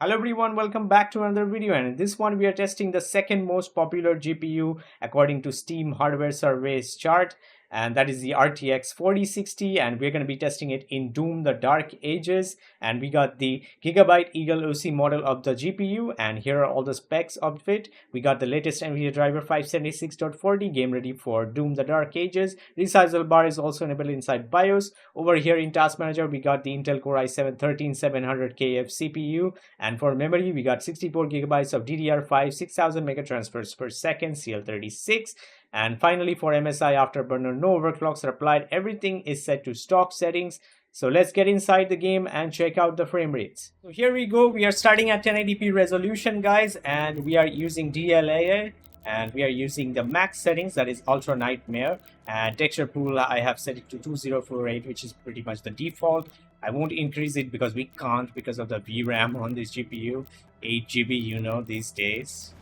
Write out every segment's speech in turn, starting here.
Hello everyone, welcome back to another video, and in this one we are testing the second most popular GPU according to Steam hardware surveys chart, and that is the RTX 4060, and we're going to be testing it in Doom the Dark Ages. And we got the Gigabyte Eagle OC model of the GPU, and here are all the specs of it. We got the latest NVIDIA driver 576.40, game ready for Doom the Dark Ages. Resizable bar is also enabled inside BIOS. Over here in Task Manager we got the Intel Core i7-13700KF CPU, and for memory we got 64 gigabytes of DDR5, 6000 megatransfers per second CL36. And finally, for MSI Afterburner, no overclocks are applied. Everything is set to stock settings. So let's get inside the game and check out the frame rates. So here we go. We are starting at 1080p resolution, guys, and we are using DLAA, and we are using the max settings, that is Ultra Nightmare. And texture pool I have set it to 2048, which is pretty much the default. I won't increase it because we can't, because of the VRAM on this GPU, 8 GB, you know, these days.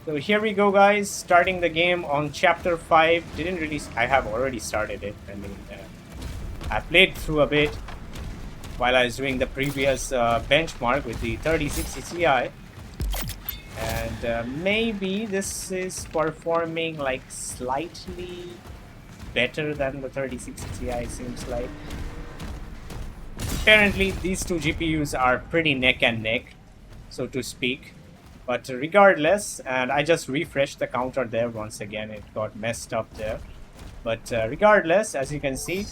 So here we go, guys, starting the game on chapter 5. I have already started it. I played through a bit while I was doing the previous benchmark with the 3060 Ti. And maybe this is performing like slightly better than the 3060 Ti, seems like. Apparently these two GPUs are pretty neck and neck, so to speak. But regardless, and I just refreshed the counter there once again, it got messed up there. But regardless, as you can see,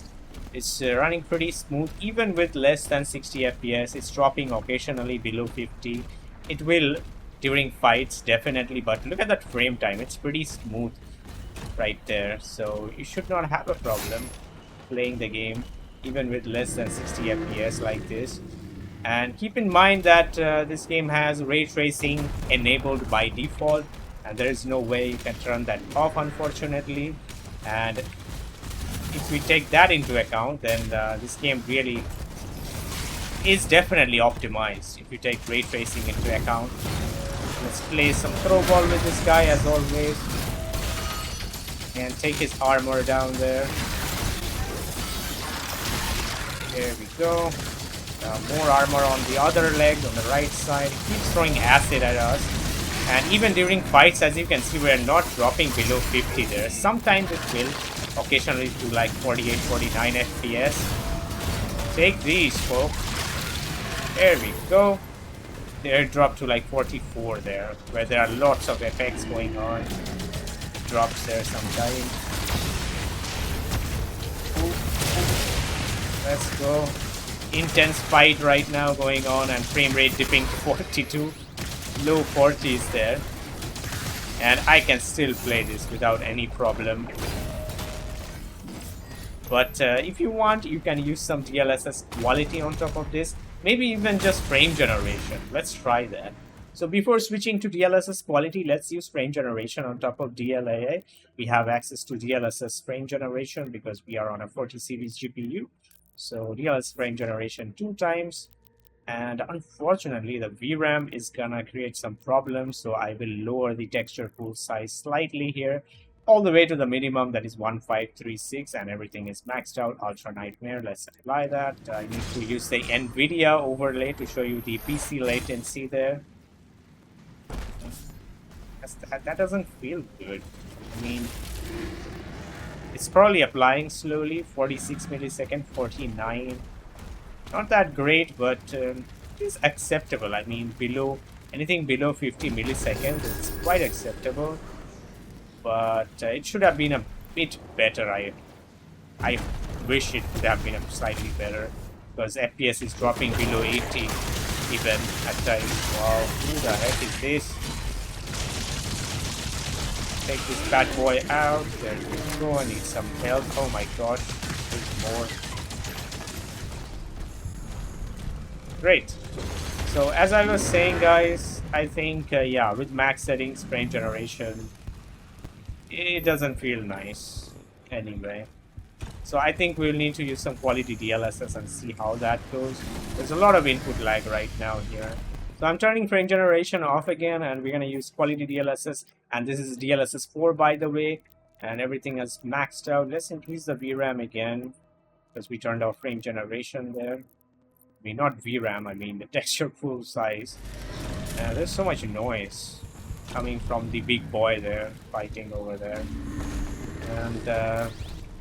it's running pretty smooth even with less than 60 FPS. It's dropping occasionally below 50. It will during fights, definitely, but look at that frame time. It's pretty smooth right there. So you should not have a problem playing the game even with less than 60 FPS like this. And keep in mind that this game has ray tracing enabled by default, and there is no way you can turn that off, unfortunately. And if we take that into account, then this game really is definitely optimized if you take ray tracing into account. Let's play some throw ball with this guy as always, and take his armor down there. There we go. More armor on the other leg, on the right side. It keeps throwing acid at us. And even during fights, as you can see, we're not dropping below 50 there. Sometimes it will, occasionally to like 48, 49 FPS. Take these, folks. There we go. They dropped to like 44 there, where there are lots of effects going on. Drops there sometimes. Let's go. Intense fight right now going on, and frame rate dipping to 42, low 40s there, and I can still play this without any problem. But if you want, you can use some DLSS quality on top of this, maybe even just frame generation. Let's try that. So before switching to DLSS quality, let's use frame generation on top of DLAA. We have access to DLSS frame generation because we are on a 40 series GPU. So DLSS frame generation 2 times, and unfortunately the VRAM is gonna create some problems, so I will lower the texture pool size slightly here, all the way to the minimum, that is 1536, and everything is maxed out. Ultra Nightmare, let's apply that. I need to use the NVIDIA overlay to show you the PC latency there. That doesn't feel good. I mean, it's probably applying slowly. 46 millisecond, 49. Not that great, but it is acceptable. I mean, anything below 50 milliseconds, it's quite acceptable. But it should have been a bit better. I wish it would have been slightly better, because FPS is dropping below 80 even at times. Wow, who the heck is this? Take this bad boy out. There we go. I need some help. Oh my gosh. There's more. Great. So as I was saying, guys, I think, yeah, with max settings, frame generation, it doesn't feel nice anyway. So I think we'll need to use some quality DLSS and see how that goes. There's a lot of input lag right now here. So I'm turning frame generation off again, and we're going to use quality DLSS. And this is DLSS 4, by the way. And everything is maxed out. Let's increase the VRAM again, because we turned off frame generation there. I mean, not VRAM, I mean the texture pool size. There's so much noise coming from the big boy there, fighting over there. And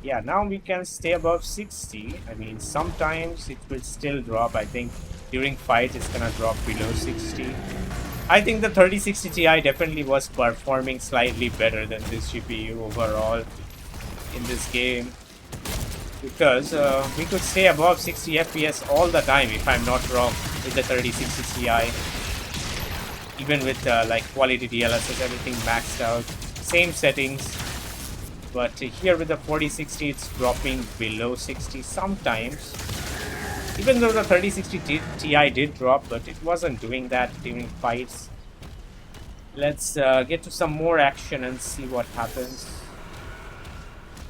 yeah, now we can stay above 60. I mean, sometimes it will still drop. I think during fight it's gonna drop below 60. I think the 3060 Ti definitely was performing slightly better than this GPU overall in this game, because we could stay above 60 FPS all the time, if I'm not wrong, with the 3060 Ti. Even with like quality DLSS, everything maxed out, same settings. But here with the 4060, it's dropping below 60 sometimes. Even though the 3060 Ti did drop, but it wasn't doing that during fights. Let's get to some more action and see what happens.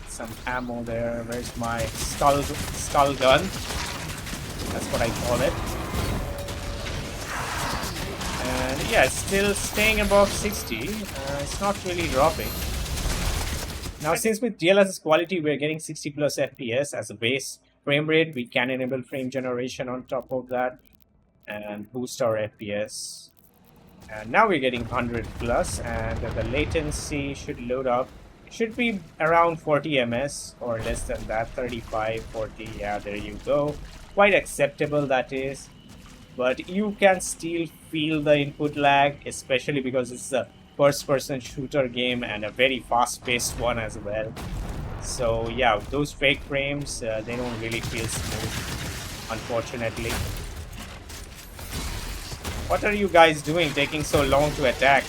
Some ammo there. Where's my skull gun? That's what I call it. And yeah, it's still staying above 60. It's not really dropping. Now, since with DLSS quality we're getting 60 plus FPS as a base frame rate, we can enable frame generation on top of that and boost our FPS. And now we're getting 100 plus, and the latency should load up. It should be around 40 ms or less than that, 35, 40. Yeah, there you go. Quite acceptable, that is. But you can still feel the input lag, especially because it's a first-person shooter game and a very fast-paced one as well. So yeah, those fake frames, they don't really feel smooth, unfortunately. What are you guys doing, taking so long to attack?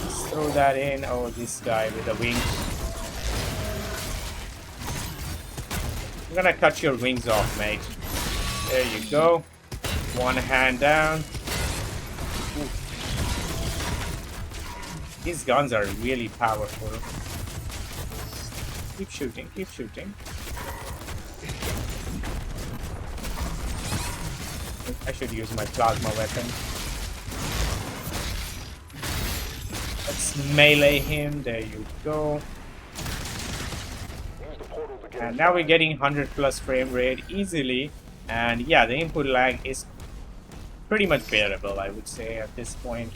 Let's throw that in. Oh, this guy with the wings. I'm gonna cut your wings off, mate. There you go. One hand down. Ooh. These guns are really powerful. Keep shooting, keep shooting. I should use my plasma weapon. Let's melee him. There you go. And now we're getting 100 plus frame rate easily. And yeah, the input lag is pretty much bearable, I would say, at this point.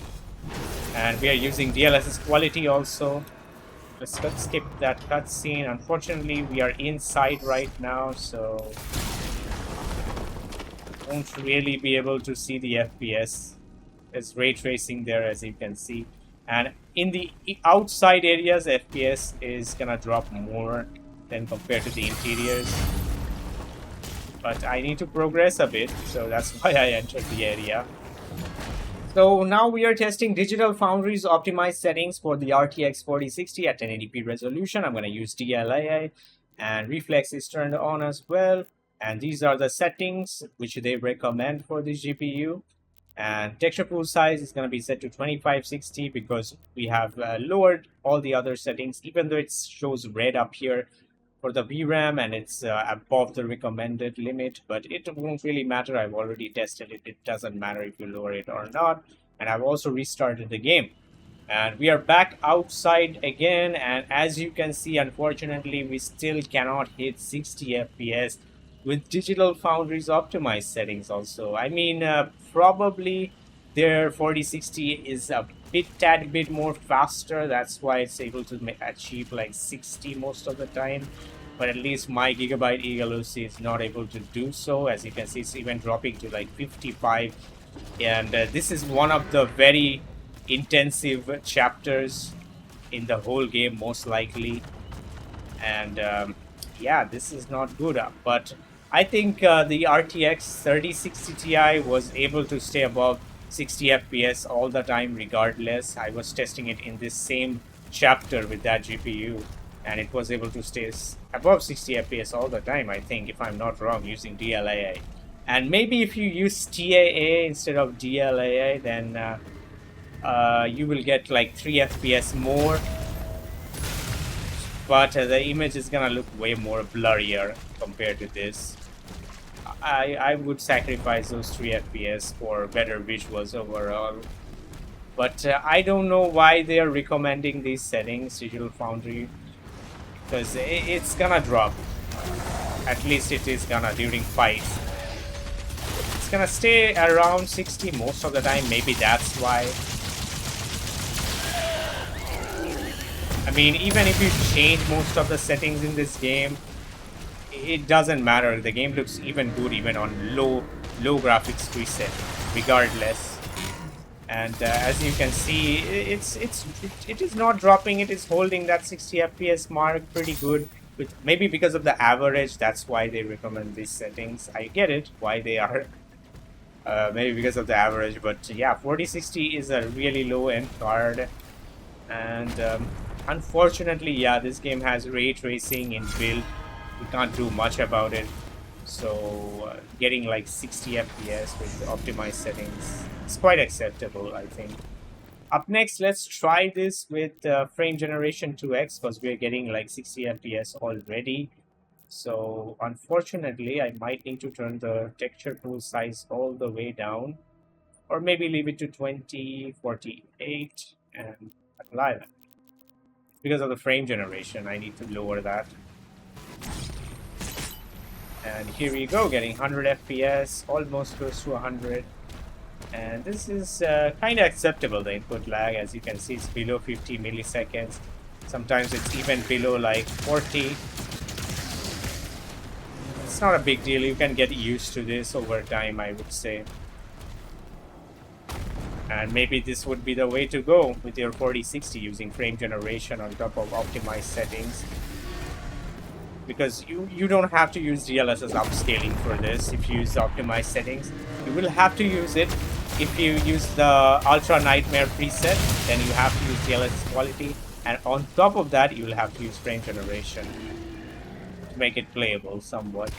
And we are using DLSS quality also. Let's skip that cutscene. Unfortunately, we are inside right now, so won't really be able to see the FPS. There's ray tracing there, as you can see. And in the outside areas, FPS is gonna drop more than compared to the interiors. But I need to progress a bit, so that's why I entered the area. So now we are testing Digital Foundry's optimized settings for the RTX 4060 at 1080p resolution. I'm going to use DLAA, and reflex is turned on as well. And these are the settings which they recommend for this GPU. And texture pool size is going to be set to 2560 because we have lowered all the other settings, even though it shows red up here for the VRAM and it's above the recommended limit, but it won't really matter. I've already tested it. It doesn't matter if you lower it or not. And I've also restarted the game. And we are back outside again, and as you can see, unfortunately, we still cannot hit 60 FPS with Digital Foundry's optimized settings also. I mean, probably their 4060 is a tad bit more faster. That's why it's able to achieve like 60 most of the time. But at least my Gigabyte Eagle-OC is not able to do so. As you can see, it's even dropping to like 55. And this is one of the very intensive chapters in the whole game, most likely. And yeah, this is not good. But I think the RTX 3060 Ti was able to stay above 60 FPS all the time regardless. I was testing it in this same chapter with that GPU, and it was able to stay above 60 FPS all the time, I think, if I'm not wrong, using DLAA. And maybe if you use TAA instead of DLAA, then you will get like 3 FPS more. But the image is gonna look way more blurrier compared to this. I would sacrifice those 3 FPS for better visuals overall. But I don't know why they are recommending these settings, Digital Foundry, because it's gonna drop. At least it is gonna during fights. It's gonna stay around 60 most of the time. Maybe that's why. I mean, even if you change most of the settings in this game, it doesn't matter. The game looks even good even on low graphics preset, regardless. And as you can see, it is not dropping. It is holding that 60 FPS mark pretty good. Maybe because of the average, that's why they recommend these settings. I get it why they are. Maybe because of the average, but yeah, 4060 is a really low end card, and unfortunately, yeah, this game has ray tracing in build. We can't do much about it. So getting like 60 FPS with optimized settings is quite acceptable, I think. Up next, let's try this with frame generation 2x because we're getting like 60 FPS already. So unfortunately, I might need to turn the texture pool size all the way down, or maybe leave it to 2048 and apply that. Because of the frame generation, I need to lower that. And here we go, getting 100 FPS, almost close to 100. And this is kind of acceptable, the input lag. As you can see, it's below 50 milliseconds. Sometimes it's even below like 40. It's not a big deal. You can get used to this over time, I would say. And maybe this would be the way to go with your 4060 using frame generation on top of optimized settings. Because you don't have to use DLSS upscaling for this if you use the optimized settings. You will have to use it if you use the Ultra Nightmare preset, then you have to use DLSS quality. And on top of that, you will have to use frame generation to make it playable somewhat.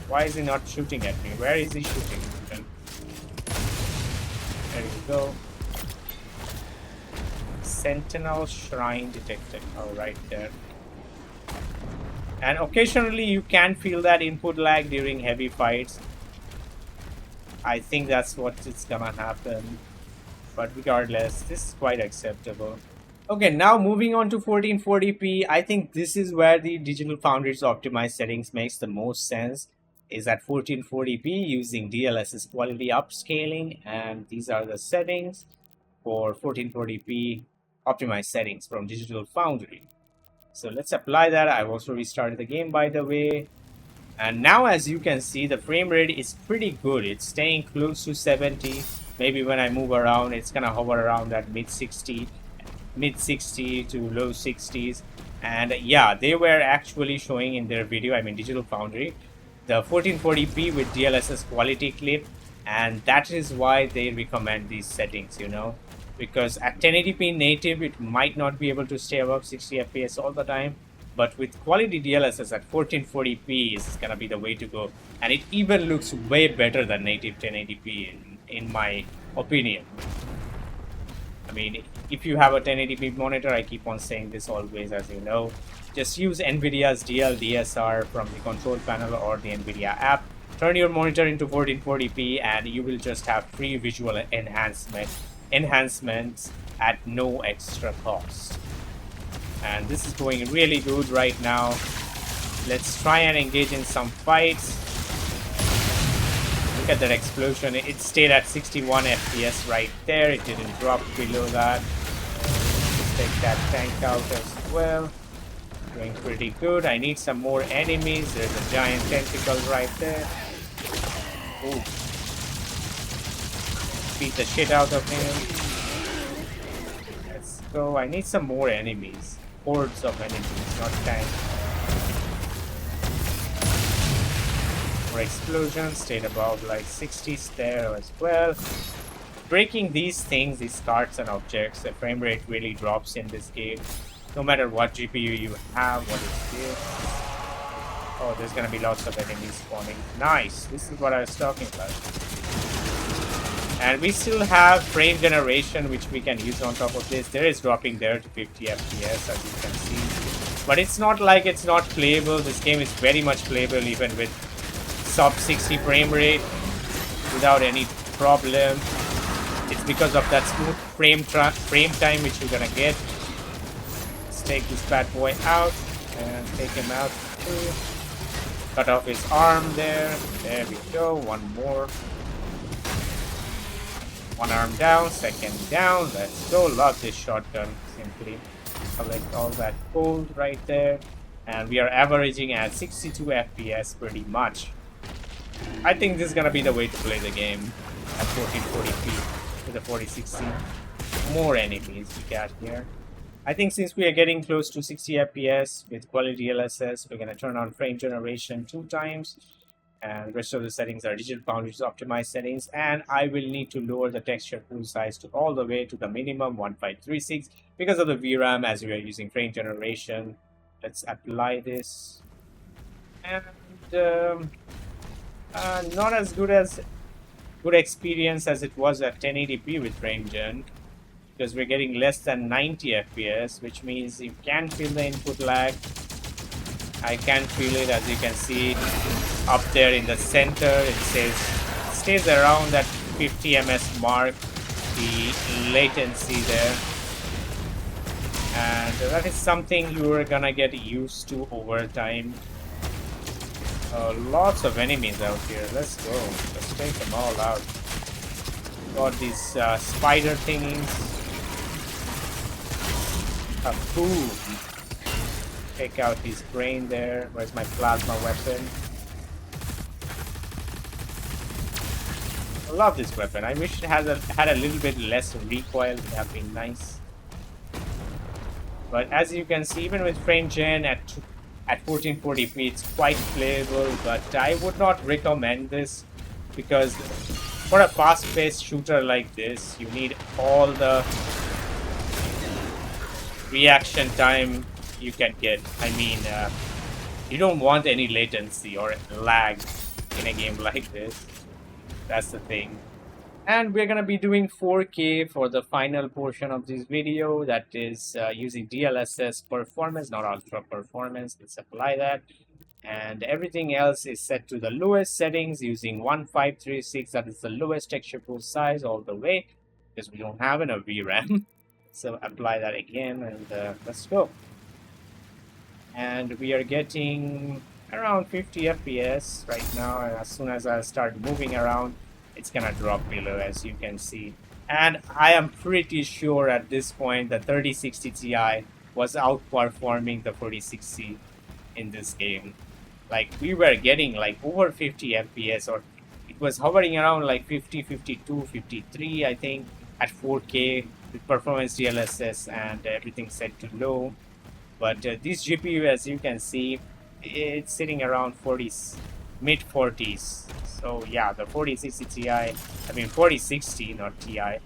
Why is he not shooting at me? Where is he shooting? There you go. Sentinel Shrine detected. Oh, right there. And occasionally you can feel that input lag during heavy fights. I think that's what is gonna happen. But regardless, this is quite acceptable. Okay, now moving on to 1440p. I think this is where the Digital Foundry's optimized settings makes the most sense. Is at 1440p using DLSS quality upscaling, and these are the settings for 1440p optimized settings from Digital Foundry. So let's apply that. I've also restarted the game, by the way. And now, as you can see, the frame rate is pretty good. It's staying close to 70. Maybe when I move around, it's gonna hover around that mid 60 to low 60s. And yeah, they were actually showing in their video, I mean Digital Foundry, the 1440p with DLSS quality clip, and that is why they recommend these settings, you know. Because at 1080p native, it might not be able to stay above 60 FPS all the time. But with quality DLSS at 1440p is gonna be the way to go. And it even looks way better than native 1080p in my opinion. I mean, if you have a 1080p monitor, I keep on saying this always, as you know, just use NVIDIA's DLDSR from the control panel or the NVIDIA app. Turn your monitor into 1440p and you will just have free visual enhancements at no extra cost. And this is going really good right now. Let's try and engage in some fights. Look at that explosion. It stayed at 61 FPS right there. It didn't drop below that. Let's take that tank out as well. Doing pretty good. I need some more enemies. There's a giant tentacle right there. Ooh. Beat the shit out of him. Let's go. I need some more enemies. Hordes of enemies, not tanks. More explosions. Stayed above like 60s there as well. Breaking these things, these cards and objects, the frame rate really drops in this game. No matter what GPU you have, what is this? Oh, there's gonna be lots of enemies spawning. Nice! This is what I was talking about. And we still have frame generation, which we can use on top of this. There is dropping there to 50 FPS, as you can see. But it's not like it's not playable. This game is very much playable, even with sub 60 frame rate, without any problem. It's because of that smooth frame time which you're gonna get. Let's take this bad boy out and take him out too. Cut off his arm there. There we go. One more. One arm down, second down. Let's go. Love this shotgun. Simply collect all that gold right there. And we are averaging at 62 FPS pretty much. I think this is gonna be the way to play the game at 1440p with the 4060. More enemies we got here. I think since we are getting close to 60 FPS with Qlty DLSS, we're gonna turn on frame generation 2 times. And the rest of the settings are digital Foundry's optimized settings. And I will need to lower the texture pool size to all the way to the minimum 1536 because of the VRAM as we are using frame generation. Let's apply this. And not as good experience as it was at 1080p with frame gen, because we're getting less than 90 FPS, which means you can feel the input lag. I can feel it, as you can see up there in the center. It stays around that 50 ms mark, the latency there, and that is something you're gonna get used to over time. Lots of enemies out here. Let's go. Let's take them all out. Got these spider thingies. Boom. Take out his brain there. Where's my plasma weapon? I love this weapon. I wish it had a little bit less recoil. It would have been nice. But as you can see, even with frame gen at 1440p, it's quite playable, but I would not recommend this because for a fast-paced shooter like this, you need all the reaction time you can get. I mean, you don't want any latency or lag in a game like this. That's the thing. And we're gonna be doing 4K for the final portion of this video. That is using DLSS performance, not ultra performance. Let's apply that. And everything else is set to the lowest settings using 1536. That is the lowest texture pool size all the way, because we don't have enough VRAM. So apply that again, and let's go. And we are getting around 50 FPS right now, and as soon as I start moving around, it's gonna drop below, as you can see. And I am pretty sure at this point the 3060 Ti was outperforming the 4060 in this game. Like, we were getting like over 50 FPS, or it was hovering around like 50, 52, 53, I think, at 4K with performance DLSS and everything set to low. But this GPU, as you can see, it's sitting around 40s, mid 40s. So yeah, the 4060 not Ti,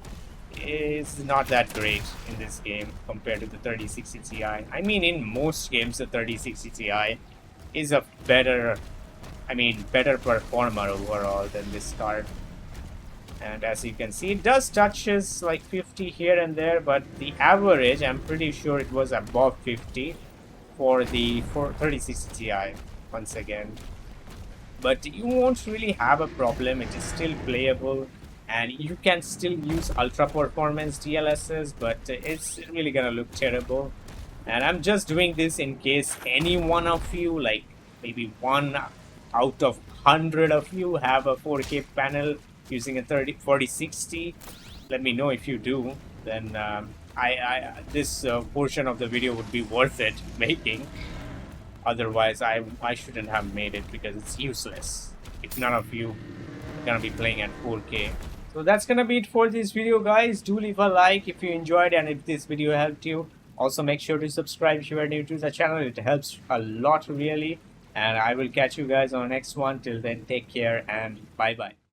is not that great in this game compared to the 3060 Ti. I mean, in most games the 3060 Ti is a better performer overall than this card. And as you can see, it does touches like 50 here and there, but the average, I'm pretty sure it was above 50 for the 3060 Ti once again. But you won't really have a problem. It is still playable, and you can still use ultra performance DLSS, but it's really gonna look terrible. And I'm just doing this in case any one of you, like maybe 1 out of 100 of you, have a 4K panel using a 4060. Let me know if you do. Then this portion of the video would be worth it making. Otherwise, I shouldn't have made it, because it's useless if none of you are gonna be playing at 4K. So that's gonna be it for this video, guys. Do leave a like if you enjoyed and if this video helped you. Also, make sure to subscribe if you are new to the channel. It helps a lot, really. And I will catch you guys on the next one. Till then, take care and bye bye.